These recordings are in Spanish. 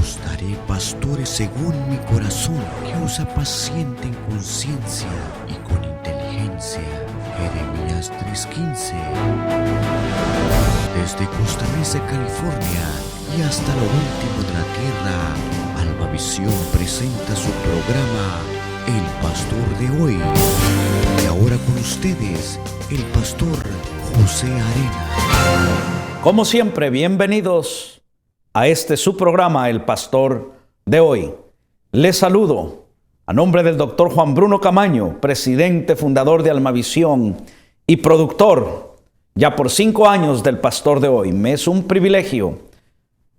Os daré pastores según mi corazón, que os apacienten con ciencia y con inteligencia. Jeremías 3:15. Desde Costa Mesa, California, y hasta lo último de la tierra, Almavisión presenta su programa El Pastor de Hoy. Y ahora con ustedes, el pastor José Arenas. Como siempre, bienvenidos a este su programa, El Pastor de Hoy. Les saludo a nombre del doctor Juan Bruno Camaño, presidente fundador de Almavisión y productor ya por 5 años del Pastor de Hoy. Me es un privilegio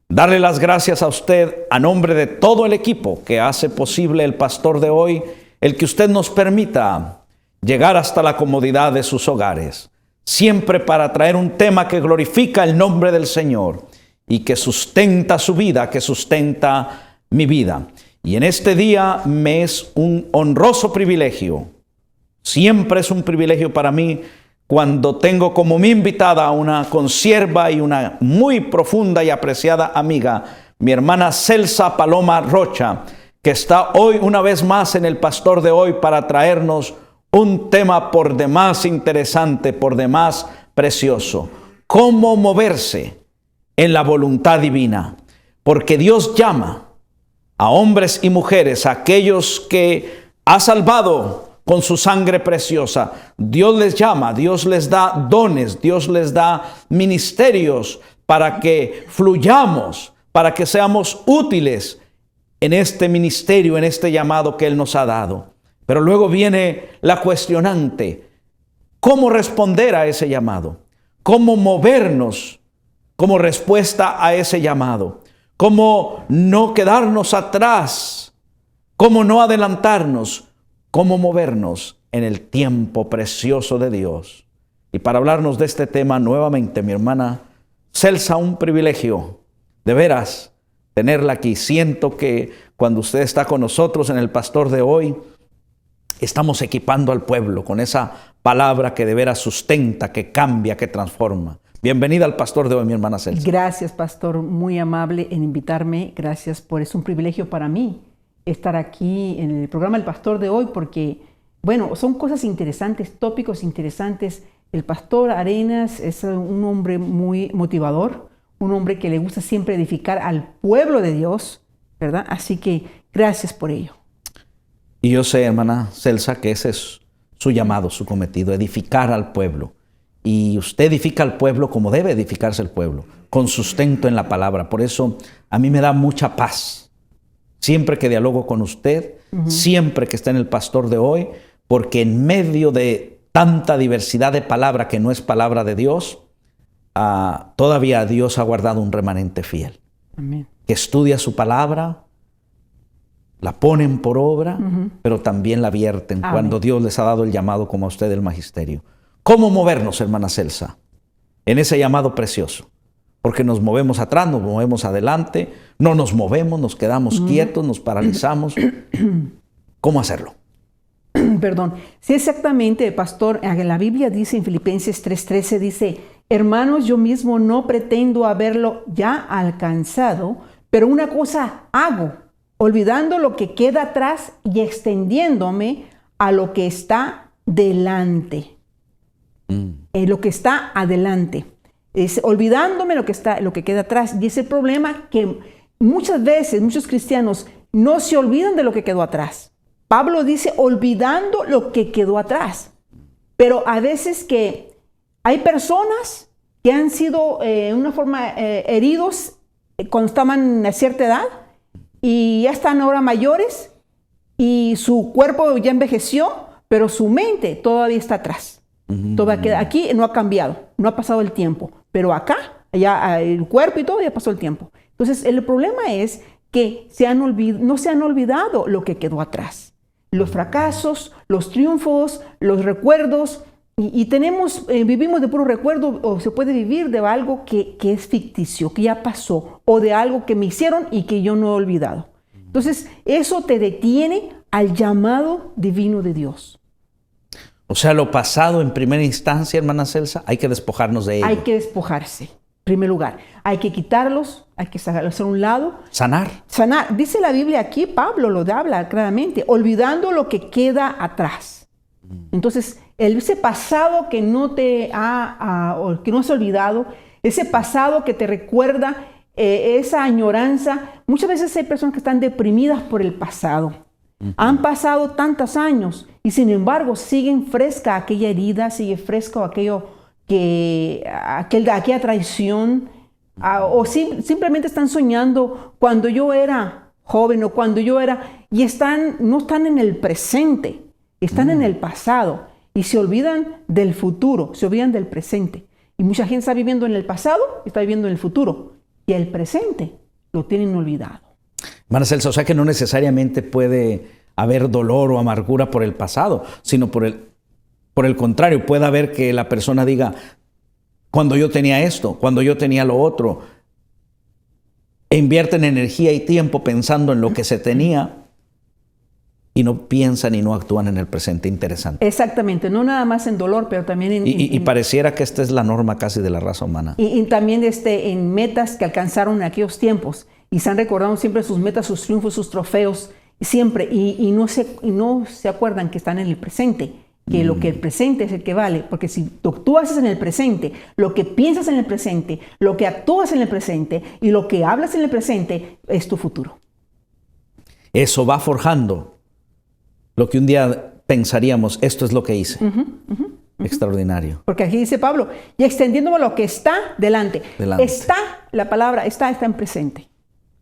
darle las gracias a usted a nombre de todo el equipo que hace posible el Pastor de Hoy, el que usted nos permita llegar hasta la comodidad de sus hogares, siempre para traer un tema que glorifica el nombre del Señor y que sustenta su vida, que sustenta mi vida. Y en este día me es un honroso privilegio, siempre es un privilegio para mí cuando tengo como mi invitada a una consierva y una muy profunda y apreciada amiga, mi hermana Celsa Paloma Rocha, que está hoy una vez más en el Pastor de Hoy para traernos un tema por demás interesante, por demás precioso: cómo moverse en la voluntad divina, porque Dios llama a hombres y mujeres, a aquellos que ha salvado con su sangre preciosa. Dios les llama, Dios les da dones, Dios les da ministerios para que fluyamos, para que seamos útiles en este ministerio, en este llamado que Él nos ha dado. Pero luego viene la cuestionante: ¿cómo responder a ese llamado? ¿Cómo movernos como respuesta a ese llamado? ¿Cómo no quedarnos atrás? ¿Cómo no adelantarnos? ¿Cómo movernos en el tiempo precioso de Dios? Y para hablarnos de este tema nuevamente, mi hermana Celsa, un privilegio, de veras, tenerla aquí. Siento que cuando usted está con nosotros en el Pastor de Hoy, estamos equipando al pueblo con esa palabra que de veras sustenta, que cambia, que transforma. Bienvenida al Pastor de Hoy, mi hermana Celsa. Gracias, pastor, muy amable en invitarme. Gracias es un privilegio para mí estar aquí en el programa El Pastor de Hoy, porque, bueno, son cosas interesantes, tópicos interesantes. El pastor Arenas es un hombre muy motivador, un hombre que le gusta siempre edificar al pueblo de Dios, ¿verdad? Así que gracias por ello. Y yo sé, hermana Celsa, que ese es su llamado, su cometido, edificar al pueblo. Y usted edifica al pueblo como debe edificarse el pueblo, con sustento en la palabra. Por eso a mí me da mucha paz siempre que dialogo con usted, siempre que está en el Pastor de Hoy, porque en medio de tanta diversidad de palabra que no es palabra de Dios, todavía Dios ha guardado un remanente fiel. Amén. Que estudia su palabra, la ponen por obra, pero también la vierten cuando Dios les ha dado el llamado, como a usted el magisterio. ¿Cómo movernos, hermana Celsa, en ese llamado precioso? Porque nos movemos atrás, nos movemos adelante, no nos movemos, nos quedamos quietos, nos paralizamos. ¿Cómo hacerlo? Perdón. Sí, exactamente, pastor. La Biblia dice en Filipenses 3:13, dice: hermanos, yo mismo no pretendo haberlo ya alcanzado, pero una cosa hago, olvidando lo que queda atrás y extendiéndome a lo que está delante. Lo que está adelante. Es olvidándome lo que queda atrás. Y es el problema que muchas veces muchos cristianos no se olvidan de lo que quedó atrás. Pablo dice olvidando lo que quedó atrás. Pero a veces que hay personas que han sido en una forma heridos cuando estaban a cierta edad y ya están ahora mayores y su cuerpo ya envejeció, pero su mente todavía está atrás. Aquí no ha cambiado, no ha pasado el tiempo, pero acá, ya el cuerpo y todo, ya pasó el tiempo. Entonces, el problema es que no se han olvidado lo que quedó atrás. Los fracasos, los triunfos, los recuerdos, y vivimos de puro recuerdo, o se puede vivir de algo que es ficticio, que ya pasó, o de algo que me hicieron y que yo no he olvidado. Entonces, eso te detiene al llamado divino de Dios. O sea, lo pasado en primera instancia, hermana Celsa, hay que despojarnos de ello. Hay que despojarse, en primer lugar. Hay que quitarlos, hay que sacarlo hacia un lado. Sanar. Sanar. Dice la Biblia aquí, Pablo lo habla claramente, olvidando lo que queda atrás. Entonces, ese pasado que no te o que no has olvidado, ese pasado que te recuerda esa añoranza. Muchas veces hay personas que están deprimidas por el pasado. Han pasado tantos años y sin embargo siguen fresca aquella herida, sigue fresco aquella traición, o simplemente están soñando cuando yo era joven o cuando yo era, y no están en el presente, están en el pasado y se olvidan del futuro, se olvidan del presente. Y mucha gente está viviendo en el pasado y está viviendo en el futuro, y el presente lo tienen olvidado. Hermana Celsa, o sea que no necesariamente puede haber dolor o amargura por el pasado, sino por el contrario, puede haber que la persona diga, cuando yo tenía esto, cuando yo tenía lo otro, e invierten energía y tiempo pensando en lo que se tenía y no piensan y no actúan en el presente. Interesante. Exactamente, no nada más en dolor, pero también y pareciera que esta es la norma casi de la raza humana. Y también en metas que alcanzaron en aquellos tiempos y se han recordado siempre sus metas, sus triunfos, sus trofeos, siempre, y no se acuerdan que están en el presente, que lo que el presente es el que vale, porque si tú haces en el presente, lo que piensas en el presente, lo que actúas en el presente y lo que hablas en el presente es tu futuro. Eso va forjando lo que un día pensaríamos, esto es lo que hice. Extraordinario. Porque aquí dice Pablo, y extendiéndome lo que está delante. Está, la palabra está en presente.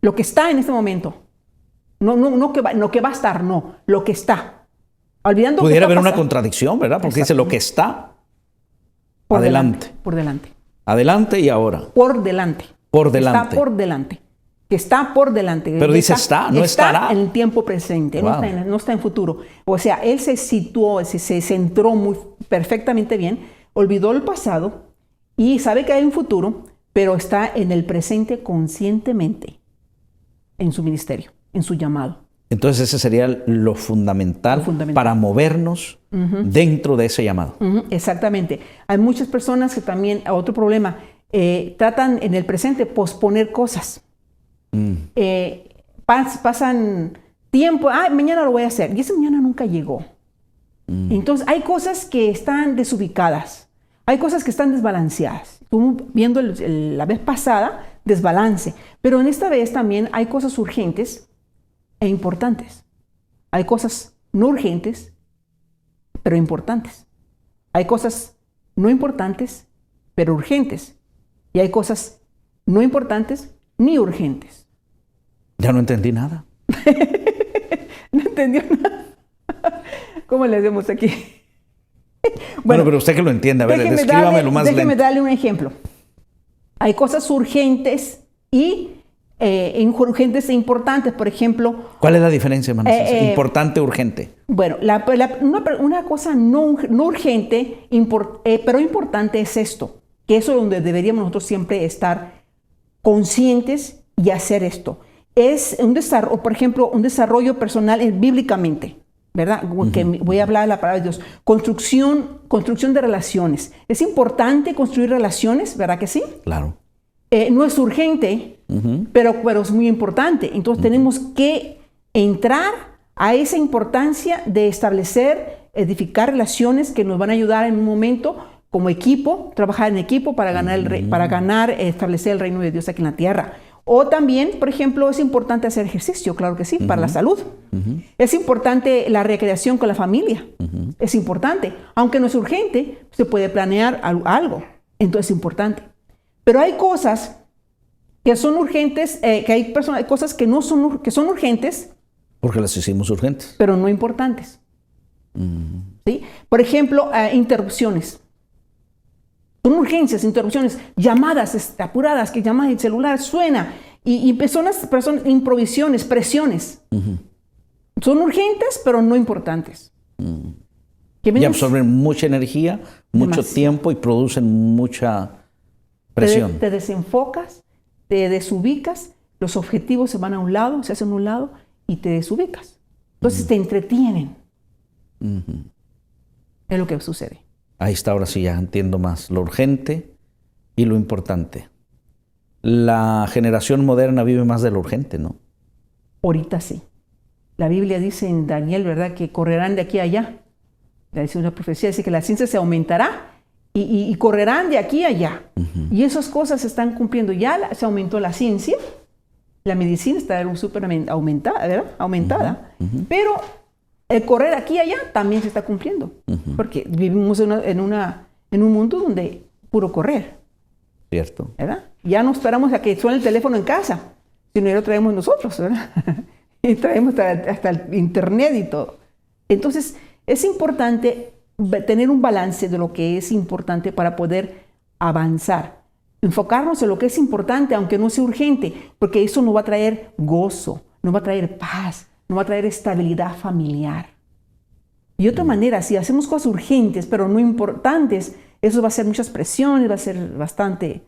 Lo que está en este momento. No que va a estar, no, lo que está. Olvidando pudiera haber una contradicción, ¿verdad? Porque dice lo que está por adelante. Por delante. Adelante y ahora. Por delante. Por delante. Está por delante. Que está por delante. Pero dice está, no estará. Está en el tiempo presente, Wow. no está en futuro. O sea, él se situó, se centró perfectamente bien, olvidó el pasado y sabe que hay un futuro, pero está en el presente conscientemente en su ministerio, en su llamado. Entonces ese sería lo fundamental para movernos dentro de ese llamado. Exactamente. Hay muchas personas que también, otro problema, tratan en el presente posponer cosas. Pasan tiempo, mañana lo voy a hacer, y ese mañana nunca llegó. Entonces hay cosas que están desubicadas, hay cosas que están desbalanceadas. Como viendo la vez pasada, desbalance, pero en esta vez también hay cosas urgentes e importantes. Hay cosas no urgentes, pero importantes. Hay cosas no importantes, pero urgentes. Y hay cosas no importantes ni urgentes. Ya no entendí nada. No entendió nada. ¿Cómo le hacemos aquí? Bueno, pero usted que lo entiende, a ver, descríbamelo más lento. Déjeme darle un ejemplo. Hay cosas urgentes y urgentes e importantes, por ejemplo. ¿Cuál es la diferencia, hermano? Importante, urgente. Bueno, una cosa no urgente, pero importante es esto, que eso es donde deberíamos nosotros siempre estar conscientes y hacer esto. Es un desarrollo, por ejemplo, un desarrollo personal bíblicamente, ¿verdad? Que voy a hablar de la palabra de Dios. Construcción de relaciones. Es importante construir relaciones, ¿verdad que sí? Claro. No es urgente, pero es muy importante. Entonces tenemos que entrar a esa importancia de edificar relaciones que nos van a ayudar en un momento como equipo, trabajar en equipo para establecer el reino de Dios aquí en la tierra. O también, por ejemplo, es importante hacer ejercicio, claro que sí, para la salud. Es importante la recreación con la familia. Es importante. Aunque no es urgente, se puede planear algo. Entonces es importante. Pero hay cosas que son urgentes, hay cosas que son urgentes. Porque las hicimos urgentes. Pero no importantes. ¿Sí? Por ejemplo, interrupciones. Son urgencias, interrupciones, llamadas apuradas, que llaman el celular, suena. Y personas, improvisiones, presiones. Son urgentes, pero no importantes. Y absorben mucha energía, mucho tiempo y producen mucha presión. Te desenfocas, te desubicas, los objetivos se van a un lado, se hacen a un lado y te desubicas. Entonces te entretienen. Es lo que sucede. Ahí está, ahora sí ya entiendo más lo urgente y lo importante. la generación moderna vive más de lo urgente, ¿no? Ahorita sí. La Biblia dice en Daniel, ¿verdad?, que correrán de aquí a allá. Dice una profecía, dice que la ciencia se aumentará y correrán de aquí a allá. Y esas cosas se están cumpliendo. Ya se aumentó la ciencia, la medicina está súper aumentada, ¿verdad? Aumentada. Pero el correr aquí y allá también se está cumpliendo. Porque vivimos en un mundo donde puro correr. Cierto. ¿Verdad? Ya no esperamos a que suene el teléfono en casa, sino ya lo traemos nosotros, ¿verdad? Y traemos hasta el internet y todo. Entonces, es importante tener un balance de lo que es importante para poder avanzar. Enfocarnos en lo que es importante, aunque no sea urgente, porque eso nos va a traer gozo, nos va a traer paz, nos va a traer estabilidad familiar. Y de otra manera, si hacemos cosas urgentes, pero no importantes, eso va a ser muchas presiones, va a ser bastante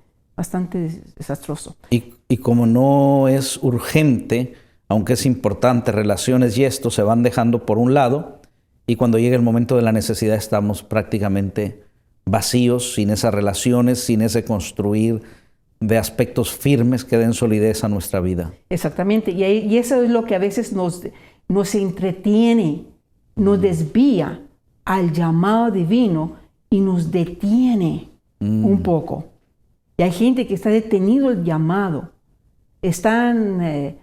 desastroso. Y como no es urgente, aunque es importante, relaciones y esto se van dejando por un lado, y cuando llega el momento de la necesidad estamos prácticamente vacíos, sin esas relaciones, sin ese construir de aspectos firmes que den solidez a nuestra vida. Exactamente, y eso es lo que a veces nos entretiene, nos desvía al llamado divino y nos detiene un poco. Y hay gente que está detenido el llamado, están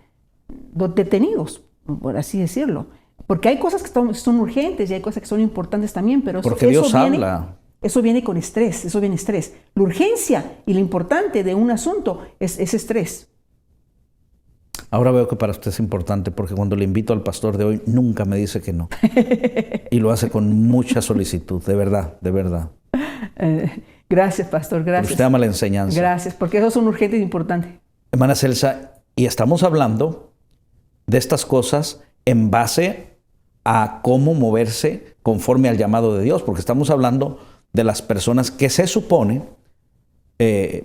detenidos, por así decirlo. Porque hay cosas que son urgentes y hay cosas que son importantes también, pero porque Dios habla. Eso viene con estrés, eso viene estrés. La urgencia y lo importante de un asunto es estrés. Ahora veo que para usted es importante, porque cuando le invito al pastor de hoy, nunca me dice que no. Y lo hace con mucha solicitud, de verdad, de verdad. Gracias, pastor, gracias. Porque usted ama la enseñanza. Gracias, porque esos son urgentes e importantes. Hermana Celsa, y estamos hablando de estas cosas en base a cómo moverse conforme al llamado de Dios, porque estamos hablando de las personas que se supone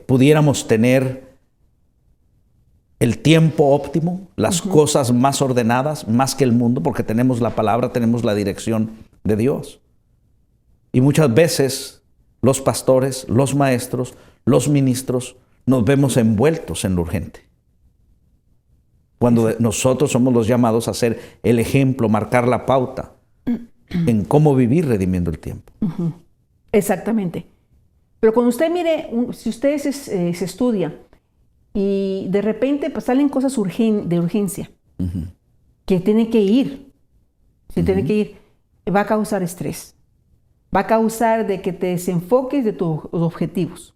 pudiéramos tener el tiempo óptimo, las cosas más ordenadas, más que el mundo, porque tenemos la palabra, tenemos la dirección de Dios. Y muchas veces los pastores, los maestros, los ministros, nos vemos envueltos en lo urgente. Cuando nosotros somos los llamados a ser el ejemplo, marcar la pauta en cómo vivir redimiendo el tiempo. Exactamente. Pero cuando usted mire, si usted se estudia y de repente pues, salen cosas de urgencia que tienen que ir, va a causar estrés. Va a causar de que te desenfoques de tus objetivos.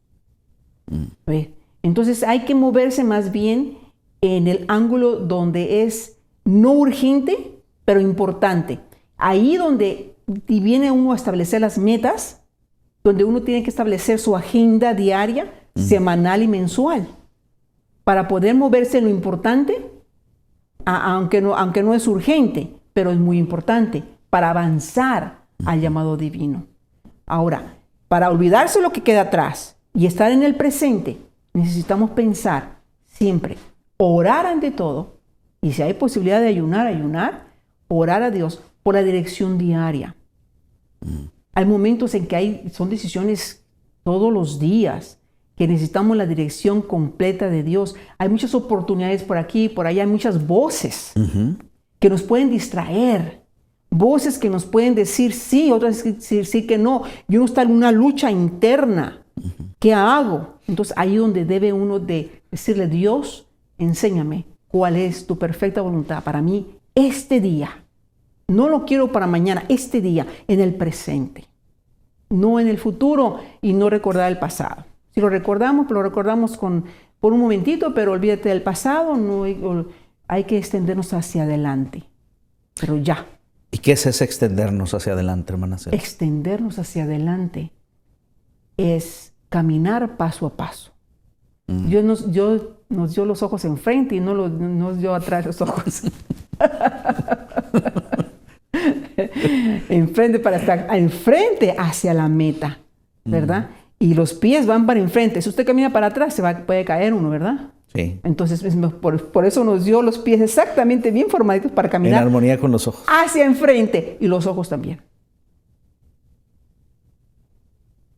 Entonces hay que moverse más bien en el ángulo donde es no urgente, pero importante. Ahí donde viene uno a establecer las metas, donde uno tiene que establecer su agenda diaria, semanal y mensual, para poder moverse en lo importante, aunque no es urgente, pero es muy importante, para avanzar al llamado divino. Ahora, para olvidarse lo que queda atrás y estar en el presente, necesitamos pensar siempre, orar ante todo, y si hay posibilidad de ayunar, orar a Dios por la dirección diaria. Hay momentos en que son decisiones todos los días, que necesitamos la dirección completa de Dios. Hay muchas oportunidades por aquí, por allá, hay muchas voces que nos pueden distraer, voces que nos pueden decir sí, otras decir que no, y uno está en una lucha interna. ¿Qué hago? Entonces ahí donde debe uno de decirle, Dios, enséñame cuál es tu perfecta voluntad para mí este día. No lo quiero para mañana, este día, en el presente. No en el futuro y no recordar el pasado. Si lo recordamos por un momentito, pero olvídate del pasado, hay que extendernos hacia adelante. Pero ya. ¿Y qué es ese extendernos hacia adelante, hermana Celsa? Extendernos hacia adelante es caminar paso a paso. Dios nos dio los ojos enfrente y no nos dio atrás los ojos. Enfrente para estar enfrente hacia la meta, ¿verdad? Y los pies van para enfrente. Si usted camina para atrás, puede caer uno, ¿verdad? Sí. Entonces, por eso nos dio los pies exactamente bien formaditos para caminar. En armonía con los ojos. Hacia enfrente y los ojos también.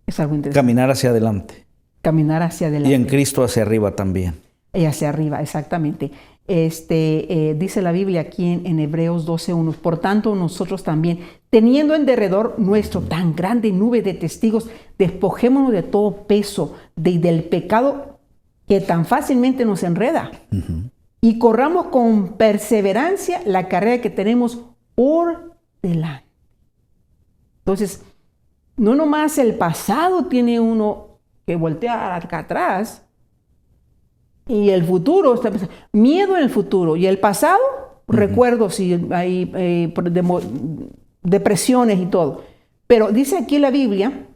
Es algo interesante. Caminar hacia adelante. caminar hacia adelante. Y en Cristo hacia arriba también. Y hacia arriba, exactamente. Dice la Biblia aquí en Hebreos 12:1, por tanto nosotros también, teniendo en derredor nuestro tan grande nube de testigos, despojémonos de todo peso del pecado que tan fácilmente nos enreda, y corramos con perseverancia la carrera que tenemos por delante. Entonces, no nomás el pasado tiene uno que voltear acá atrás, y el futuro, miedo en el futuro, y el pasado, recuerdos y hay depresiones y todo. Pero dice aquí la Biblia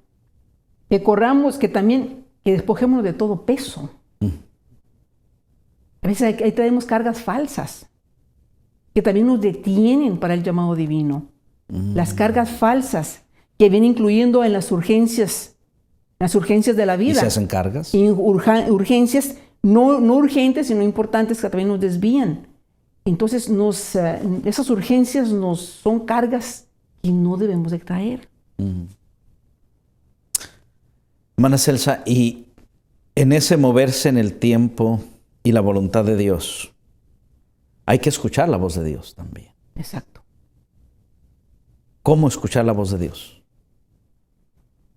que corramos, que despojémonos de todo peso. A veces ahí traemos cargas falsas que también nos detienen para el llamado divino. Las cargas falsas que vienen incluyendo en las urgencias de la vida. ¿Y se hacen cargas? Y urgencias no urgentes, sino importantes, que también nos desvían. Entonces, esas urgencias son cargas que no debemos de traer. Hermana Celsa, y en ese moverse en el tiempo y la voluntad de Dios, hay que escuchar la voz de Dios también. Exacto. ¿Cómo escuchar la voz de Dios?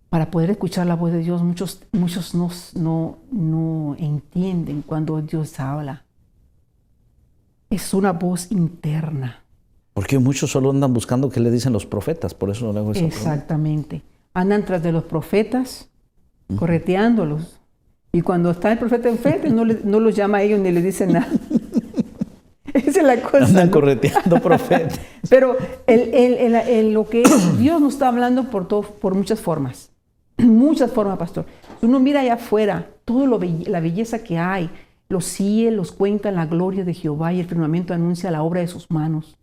Para poder escuchar la voz de Dios, muchos no entienden cuando Dios habla. Es una voz interna. Porque muchos solo andan buscando qué le dicen los profetas, por eso no le hago esa pregunta. Exactamente. Andan tras de los profetas, correteándolos. Y cuando está el profeta enfrente, no los llama a ellos ni les dice nada. Esa es la cosa. Andan correteando profetas. Pero lo que Dios nos está hablando por muchas formas. Muchas formas, pastor. Uno mira allá afuera, la belleza que hay. Los cielos cuentan la gloria de Jehová y el firmamento anuncia la obra de sus manos.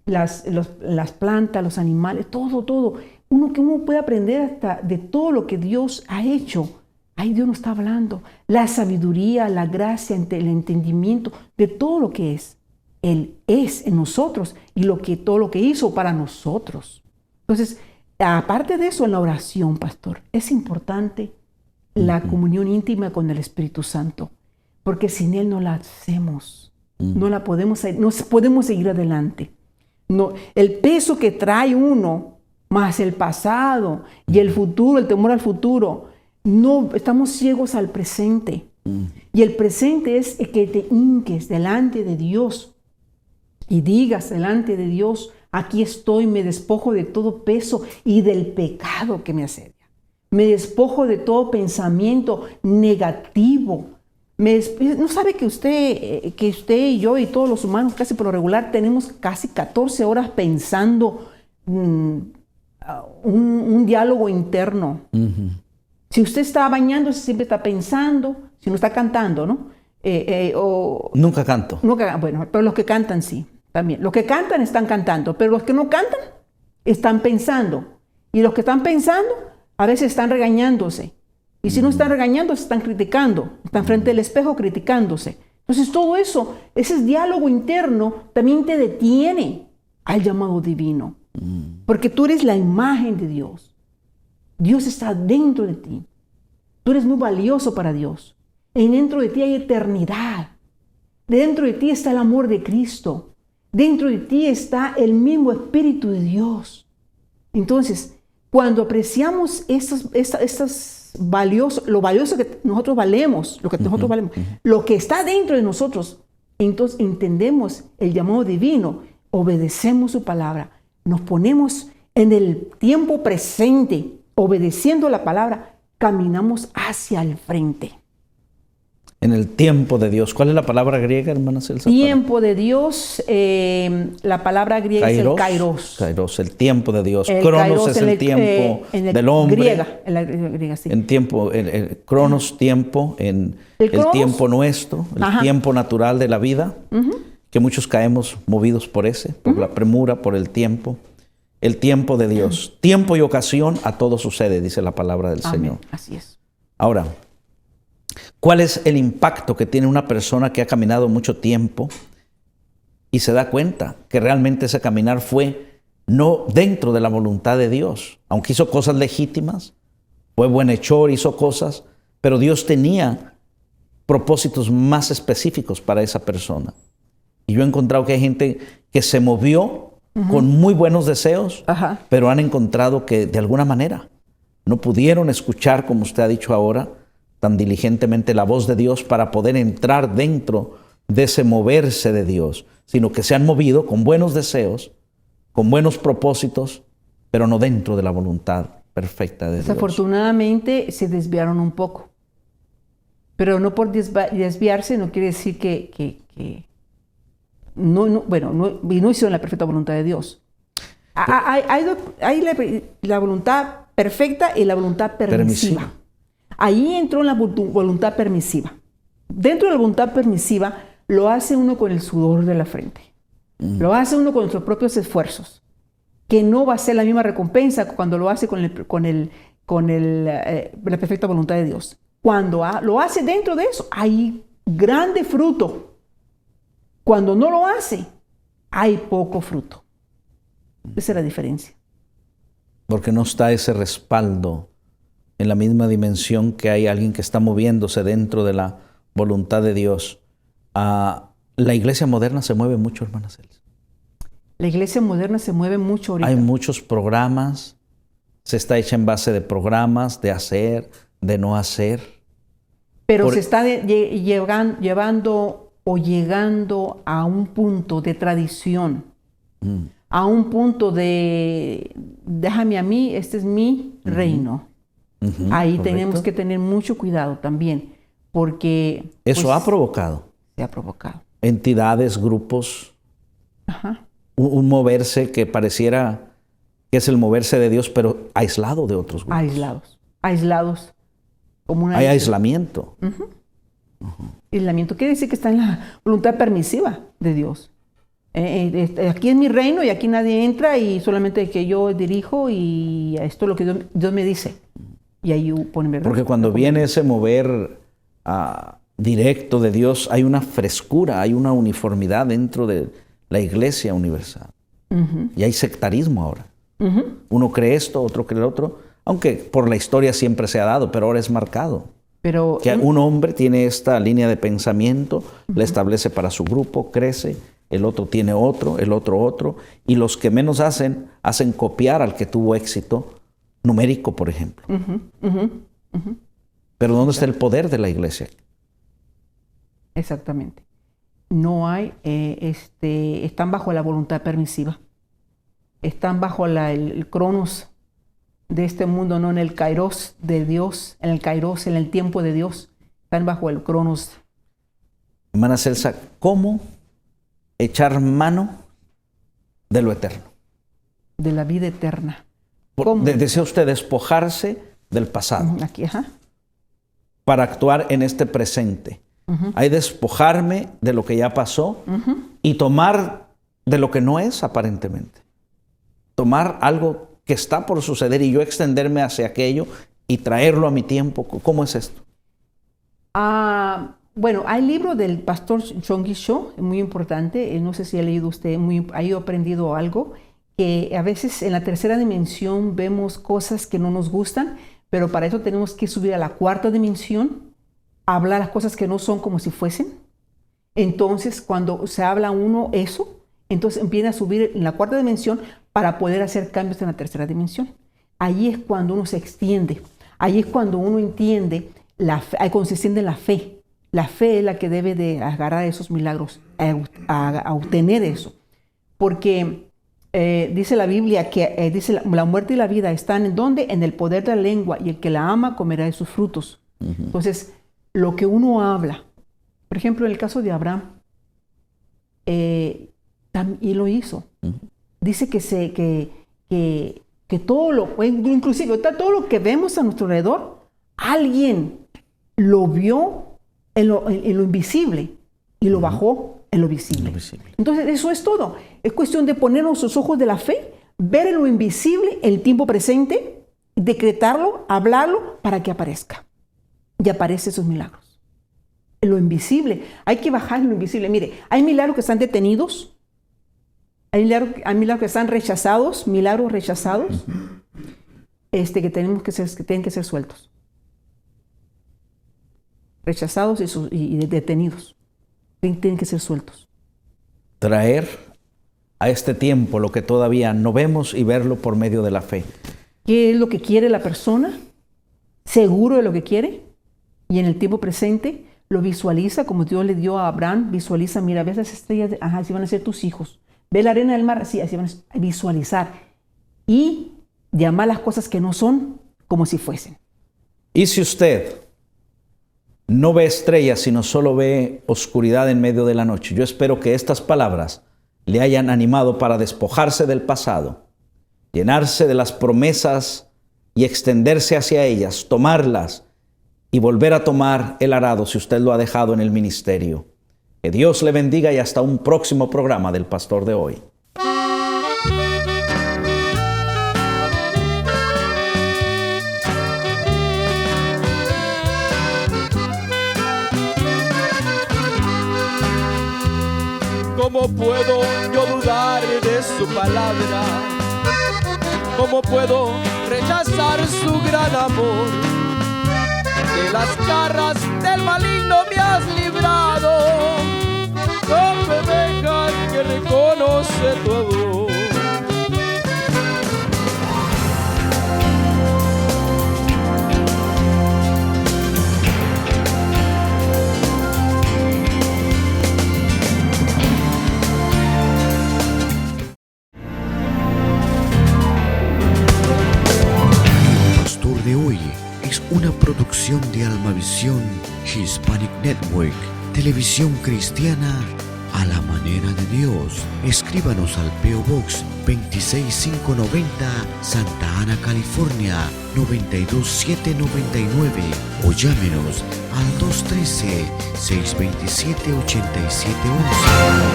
Las plantas, los animales, todo. Uno puede aprender hasta de todo lo que Dios ha hecho. Ahí Dios nos está hablando. La sabiduría, la gracia, el entendimiento de todo lo que es. Él es en nosotros y todo lo que hizo para nosotros. Entonces, aparte de eso, en la oración, pastor, es importante la comunión íntima con el Espíritu Santo, porque sin Él no la hacemos, no podemos seguir adelante. No, el peso que trae uno, más el pasado y el futuro, el temor al futuro, no estamos ciegos al presente. Y el presente es que te hinques delante de Dios y digas delante de Dios: aquí estoy, me despojo de todo peso y del pecado que me asedia. Me despojo de todo pensamiento negativo. ¿No sabe que usted y yo y todos los humanos casi por lo regular tenemos casi 14 horas pensando un diálogo interno? Si usted está bañándose, siempre está pensando, si no está cantando, ¿no? Nunca canto. Bueno, pero los que cantan sí. También. Los que cantan están cantando, pero los que no cantan están pensando. Y los que están pensando a veces están regañándose. Y si no están regañándose, están criticando. Están frente al espejo criticándose. Entonces todo eso, ese diálogo interno también te detiene al llamado divino. Porque tú eres la imagen de Dios. Dios está dentro de ti. Tú eres muy valioso para Dios. Y dentro de ti hay eternidad. Dentro de ti está el amor de Cristo. Dentro de ti está el mismo Espíritu de Dios. Entonces, cuando apreciamos lo valioso que nosotros valemos, lo que está dentro de nosotros, entonces entendemos el llamado divino, obedecemos su palabra, nos ponemos en el tiempo presente, obedeciendo la palabra, caminamos hacia el frente. En el tiempo de Dios. ¿Cuál es la palabra griega, hermana Celsa? Tiempo de Dios, la palabra griega es el kairos. Kairos, el tiempo de Dios. Cronos es el tiempo del hombre. En la griega, sí. En tiempo, Cronos, tiempo, el tiempo nuestro, el tiempo natural de la vida, que muchos caemos movidos por la premura, por el tiempo. El tiempo de Dios. Tiempo y ocasión a todo sucede, dice la palabra del Señor. Así es. Ahora, ¿cuál es el impacto que tiene una persona que ha caminado mucho tiempo y se da cuenta que realmente ese caminar fue no dentro de la voluntad de Dios? Aunque hizo cosas legítimas, fue buenhechor, hizo cosas, pero Dios tenía propósitos más específicos para esa persona. Y yo he encontrado que hay gente que se movió con muy buenos deseos, pero han encontrado que de alguna manera no pudieron escuchar, como usted ha dicho ahora, tan diligentemente la voz de Dios para poder entrar dentro de ese moverse de Dios, sino que se han movido con buenos deseos, con buenos propósitos, pero no dentro de la voluntad perfecta de Dios. Desafortunadamente se desviaron un poco. Pero no por desviarse no quiere decir que no hicieron la perfecta voluntad de Dios. Hay la voluntad perfecta y la voluntad permisiva. Ahí entró la voluntad permisiva. Dentro de la voluntad permisiva lo hace uno con el sudor de la frente. Lo hace uno con sus propios esfuerzos, que no va a ser la misma recompensa cuando lo hace con la perfecta voluntad de Dios. Cuando lo hace dentro de eso, hay grande fruto. Cuando no lo hace, hay poco fruto. Esa es la diferencia. Porque no está ese respaldo en la misma dimensión que hay alguien que está moviéndose dentro de la voluntad de Dios. La iglesia moderna se mueve mucho, hermana Celsa. La iglesia moderna se mueve mucho ahorita. Hay muchos programas, se está hecha en base de programas, de hacer, de no hacer. Pero se está llevando o llegando a un punto de tradición, a un punto de déjame a mí, este es mi reino. Ahí correcto. Tenemos que tener mucho cuidado también, porque eso ha provocado. Se ha provocado. Entidades, grupos, un moverse que pareciera que es el moverse de Dios, pero aislado de otros grupos. Aislados. Como hay aislamiento. Aislamiento quiere decir que está en la voluntad permisiva de Dios. Aquí es mi reino y aquí nadie entra y solamente que yo dirijo y esto es lo que Dios me dice. Y ahí pone verdad. Porque cuando viene ese mover directo de Dios, hay una frescura, hay una uniformidad dentro de la iglesia universal. Y hay sectarismo ahora. Uno cree esto, otro cree lo otro, aunque por la historia siempre se ha dado, pero ahora es marcado. Pero que un hombre tiene esta línea de pensamiento, la establece para su grupo, crece, el otro tiene otro, el otro, y los que menos hacen copiar al que tuvo éxito numérico, por ejemplo. Pero ¿dónde está el poder de la iglesia? Exactamente. No hay, están bajo la voluntad permisiva. Están bajo el cronos de este mundo, no en el kairos de Dios, en el tiempo de Dios. Están bajo el cronos. Hermana Celsa, ¿cómo echar mano de lo eterno? De la vida eterna. ¿Desea usted despojarse del pasado? Aquí, para actuar en este presente. Hay despojarme de lo que ya pasó y tomar de lo que no es aparentemente. Tomar algo que está por suceder y yo extenderme hacia aquello y traerlo a mi tiempo. ¿Cómo es esto? Bueno, hay libro del pastor Yonggi Cho, muy importante. No sé si ha leído usted, ha aprendido algo, que a veces en la tercera dimensión vemos cosas que no nos gustan, pero para eso tenemos que subir a la cuarta dimensión, hablar las cosas que no son como si fuesen. Entonces, cuando se habla uno eso, entonces empieza a subir en la cuarta dimensión para poder hacer cambios en la tercera dimensión. Ahí es cuando uno se extiende. Ahí es cuando uno entiende, consiste en la fe. La fe es la que debe de agarrar esos milagros, a obtener eso. Porque dice la Biblia que dice la muerte y la vida están ¿en dónde? En el poder de la lengua, y el que la ama comerá de sus frutos. Entonces, lo que uno habla, por ejemplo, en el caso de Abraham, y lo hizo. Dice que todo inclusive todo lo que vemos a nuestro alrededor, alguien lo vio en lo invisible y lo bajó en lo visible. Entonces, eso es todo. Es cuestión de poner nuestros ojos de la fe, ver en lo invisible el tiempo presente, decretarlo, hablarlo para que aparezca. Y aparecen esos milagros. En lo invisible. Hay que bajar en lo invisible. Mire, hay milagros que están detenidos. Hay milagros que están rechazados, milagros rechazados, que tienen que ser sueltos. rechazados y detenidos. Tienen que ser sueltos. Traer a este tiempo lo que todavía no vemos y verlo por medio de la fe. ¿Qué es lo que quiere la persona? ¿Seguro de lo que quiere? Y en el tiempo presente lo visualiza como Dios le dio a Abraham. Visualiza, mira, ves las estrellas, así van a ser tus hijos. Ve la arena del mar, así van a visualizar. Y llamar las cosas que no son como si fuesen. Y si usted no ve estrellas, sino solo ve oscuridad en medio de la noche, yo espero que estas palabras le hayan animado para despojarse del pasado, llenarse de las promesas y extenderse hacia ellas, tomarlas y volver a tomar el arado si usted lo ha dejado en el ministerio. Que Dios le bendiga y hasta un próximo programa del Pastor de Hoy. ¿Cómo puedo yo dudar de su palabra? ¿Cómo puedo rechazar su gran amor? De las garras del maligno me has librado, como oveja que reconoce tu voz. De hoy es una producción de Almavisión Hispanic Network, televisión cristiana a la manera de Dios. Escríbanos al P.O. Box 26590, Santa Ana, California 92799 o llámenos al 213-627-8711.